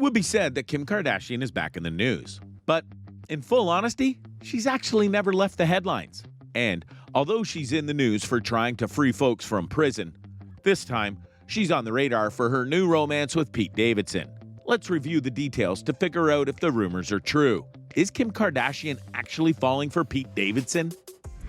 would be said that Kim Kardashian is back in the news. But in full honesty, she's actually never left the headlines. And although she's in the news for trying to free folks from prison, this time she's on the radar for her new romance with Pete Davidson. Let's review the details to figure out if the rumors are true. Is Kim Kardashian actually falling for Pete Davidson?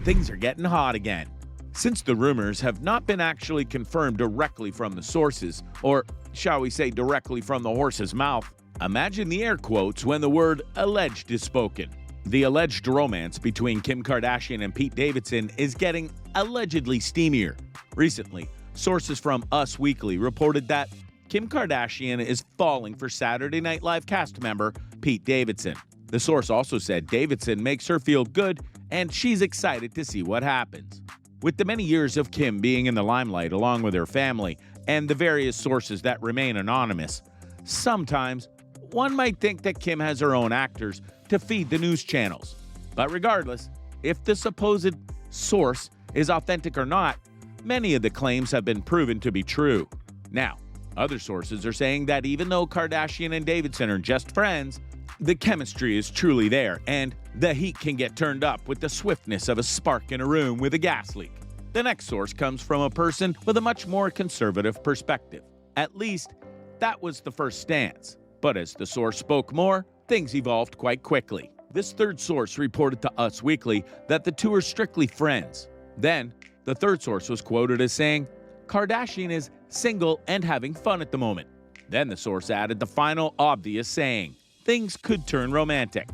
Things are getting hot again. Since the rumors have not been actually confirmed directly from the sources, or shall we say directly from the horse's mouth, imagine the air quotes when the word alleged is spoken. The alleged romance between Kim Kardashian and Pete Davidson is getting allegedly steamier. Recently, sources from Us Weekly reported that Kim Kardashian is falling for Saturday Night Live cast member Pete Davidson. The source also said Davidson makes her feel good and she's excited to see what happens. With the many years of Kim being in the limelight along with her family and the various sources that remain anonymous, sometimes one might think that Kim has her own actors to feed the news channels. But regardless, if the supposed source is authentic or not, many of the claims have been proven to be true. Now, other sources are saying that even though Kardashian and Davidson are just friends, the chemistry is truly there, and the heat can get turned up with the swiftness of a spark in a room with a gas leak. The next source comes from a person with a much more conservative perspective. At least, that was the first stance. But as the source spoke more, things evolved quite quickly. This third source reported to Us Weekly that the two are strictly friends. Then, the third source was quoted as saying, Kardashian is single and having fun at the moment. Then the source added the final obvious saying, things could turn romantic.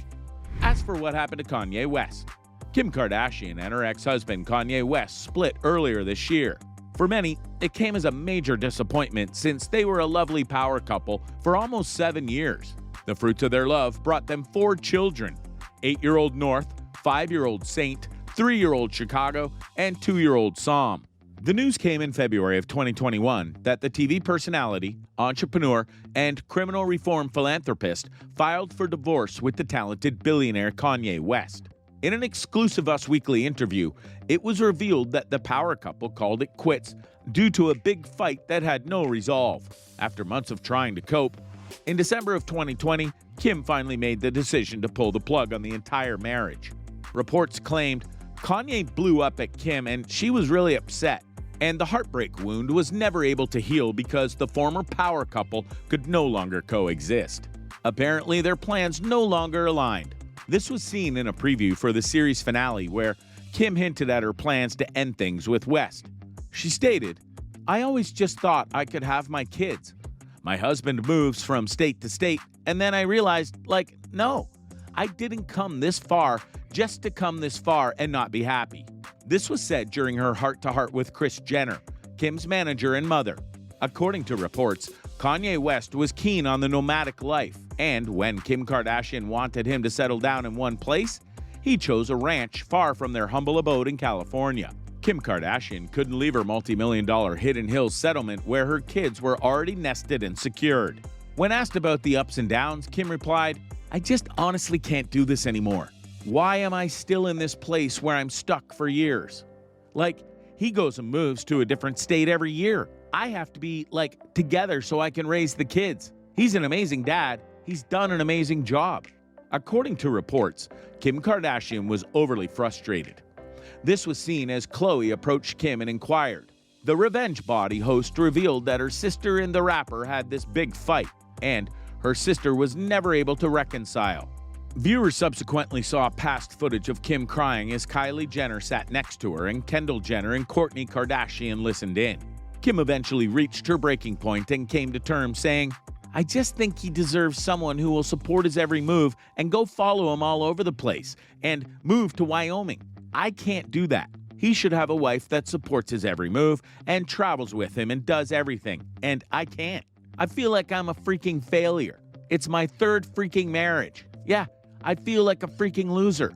As for what happened to Kanye West, Kim Kardashian and her ex-husband Kanye West split earlier this year. For many, it came as a major disappointment since they were a lovely power couple for almost 7 years. The fruits of their love brought them 4 children, 8-year-old North, 5-year-old Saint, 3-year-old Chicago, and 2-year-old Psalm. The news came in February of 2021 that the TV personality, entrepreneur, and criminal reform philanthropist filed for divorce with the talented billionaire Kanye West. In an exclusive Us Weekly interview, it was revealed that the power couple called it quits due to a big fight that had no resolve. After months of trying to cope, in December of 2020, Kim finally made the decision to pull the plug on the entire marriage. Reports claimed Kanye blew up at Kim and she was really upset, and the heartbreak wound was never able to heal because the former power couple could no longer coexist. Apparently, their plans no longer aligned. This was seen in a preview for the series finale where Kim hinted at her plans to end things with West. She stated, I always just thought I could have my kids. My husband moves from state to state, and then I realized, no, I didn't come this far just to come this far and not be happy. This was said during her heart-to-heart with Kris Jenner, Kim's manager and mother. According to reports, Kanye West was keen on the nomadic life, and when Kim Kardashian wanted him to settle down in one place, he chose a ranch far from their humble abode in California. Kim Kardashian couldn't leave her multi-million-dollar Hidden Hills settlement where her kids were already nested and secured. When asked about the ups and downs, Kim replied, I just honestly can't do this anymore. Why am I still in this place where I'm stuck for years? He goes and moves to a different state every year. I have to be, together so I can raise the kids. He's an amazing dad. He's done an amazing job. According to reports, Kim Kardashian was overly frustrated. This was seen as Khloe approached Kim and inquired. The Revenge Body host revealed that her sister and the rapper had this big fight, and her sister was never able to reconcile. Viewers subsequently saw past footage of Kim crying as Kylie Jenner sat next to her and Kendall Jenner and Kourtney Kardashian listened in. Kim eventually reached her breaking point and came to terms saying, I just think he deserves someone who will support his every move and go follow him all over the place and move to Wyoming. I can't do that. He should have a wife that supports his every move and travels with him and does everything, and I can't. I feel like I'm a freaking failure. It's my 3rd freaking marriage. Yeah, I feel like a freaking loser.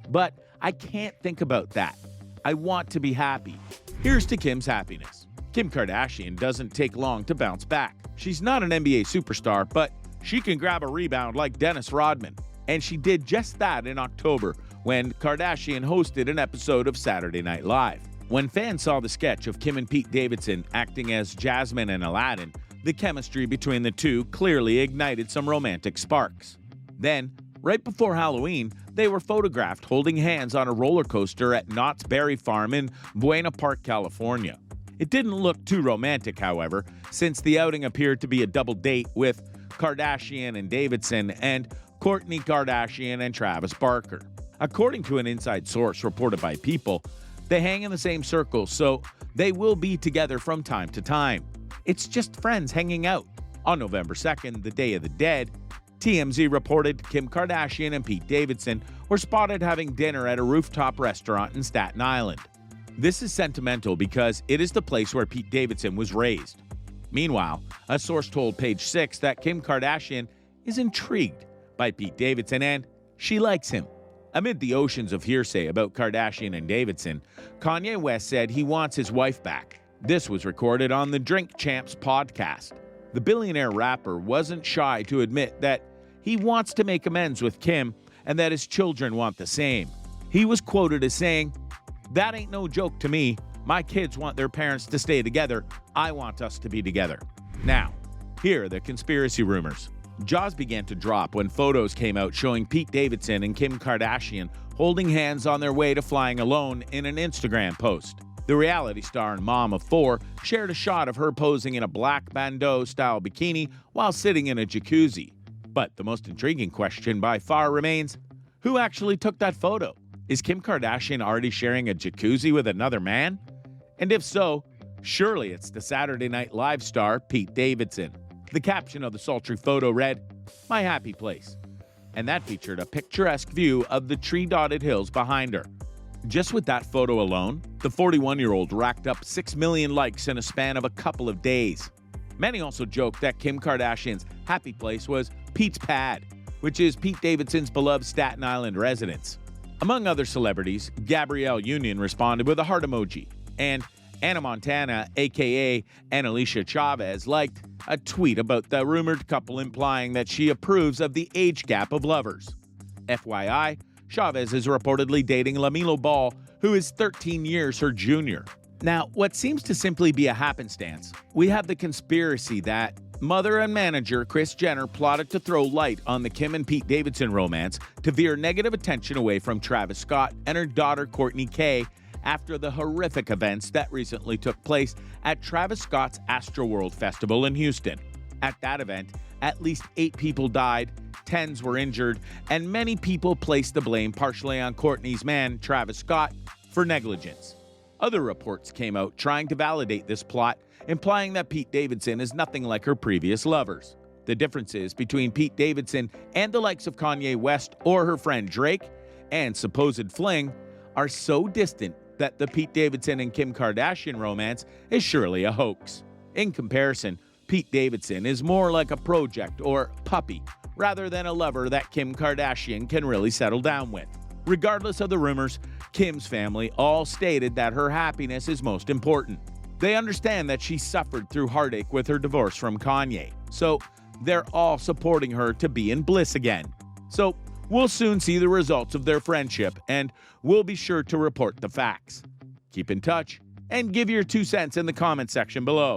But I can't think about that. I want to be happy. Here's to Kim's happiness. Kim Kardashian doesn't take long to bounce back. She's not an NBA superstar, but she can grab a rebound like Dennis Rodman. And she did just that in October when Kardashian hosted an episode of Saturday Night Live. When fans saw the sketch of Kim and Pete Davidson acting as Jasmine and Aladdin, The chemistry between the two clearly ignited some romantic sparks. Then, right before Halloween, they were photographed holding hands on a roller coaster at Knott's Berry Farm in Buena Park, California. It didn't look too romantic, however, since the outing appeared to be a double date with Kardashian and Davidson and Kourtney Kardashian and Travis Barker. According to an inside source reported by People, they hang in the same circle, so they will be together from time to time. It's just friends hanging out. On November 2nd, the Day of the Dead, TMZ reported Kim Kardashian and Pete Davidson were spotted having dinner at a rooftop restaurant in Staten Island. This is sentimental because it is the place where Pete Davidson was raised. Meanwhile, a source told Page 6 that Kim Kardashian is intrigued by Pete Davidson and she likes him. Amid the oceans of hearsay about Kardashian and Davidson, Kanye West said he wants his wife back. This was recorded on the Drink Champs podcast. The billionaire rapper wasn't shy to admit that he wants to make amends with Kim and that his children want the same. He was quoted as saying, "That ain't no joke to me. My kids want their parents to stay together. I want us to be together." Now, here are the conspiracy rumors. Jaws began to drop when photos came out showing Pete Davidson and Kim Kardashian holding hands on their way to flying alone in an Instagram post. The reality star and mom of 4 shared a shot of her posing in a black bandeau-style bikini while sitting in a jacuzzi. But the most intriguing question by far remains, who actually took that photo? Is Kim Kardashian already sharing a jacuzzi with another man? And if so, surely it's the Saturday Night Live star Pete Davidson. The caption of the sultry photo read, "My happy place," and that featured a picturesque view of the tree-dotted hills behind her. Just with that photo alone, the 41-year-old racked up 6 million likes in a span of a couple of days. Many also joked that Kim Kardashian's happy place was Pete's Pad, which is Pete Davidson's beloved Staten Island residence. Among other celebrities, Gabrielle Union responded with a heart emoji, and Anna Montana, aka Annalisa Chavez, liked a tweet about the rumored couple implying that she approves of the age gap of lovers. FYI, Chavez is reportedly dating Lamelo Ball, who is 13 years her junior. Now, what seems to simply be a happenstance, we have the conspiracy that mother and manager Kris Jenner plotted to throw light on the Kim and Pete Davidson romance to veer negative attention away from Travis Scott and her daughter Kourtney K after the horrific events that recently took place at Travis Scott's Astroworld Festival in Houston. At that event, at least 8 people died, tens were injured, and many people placed the blame partially on Kourtney's man, Travis Scott, for negligence. Other reports came out trying to validate this plot, implying that Pete Davidson is nothing like her previous lovers. The differences between Pete Davidson and the likes of Kanye West or her friend Drake and supposed fling are so distant that the Pete Davidson and Kim Kardashian romance is surely a hoax. In comparison, Pete Davidson is more like a project or puppy, rather than a lover that Kim Kardashian can really settle down with. Regardless of the rumors, Kim's family all stated that her happiness is most important. They understand that she suffered through heartache with her divorce from Kanye, so they're all supporting her to be in bliss again. So we'll soon see the results of their friendship, and we'll be sure to report the facts. Keep in touch and give your 2 cents in the comment section below.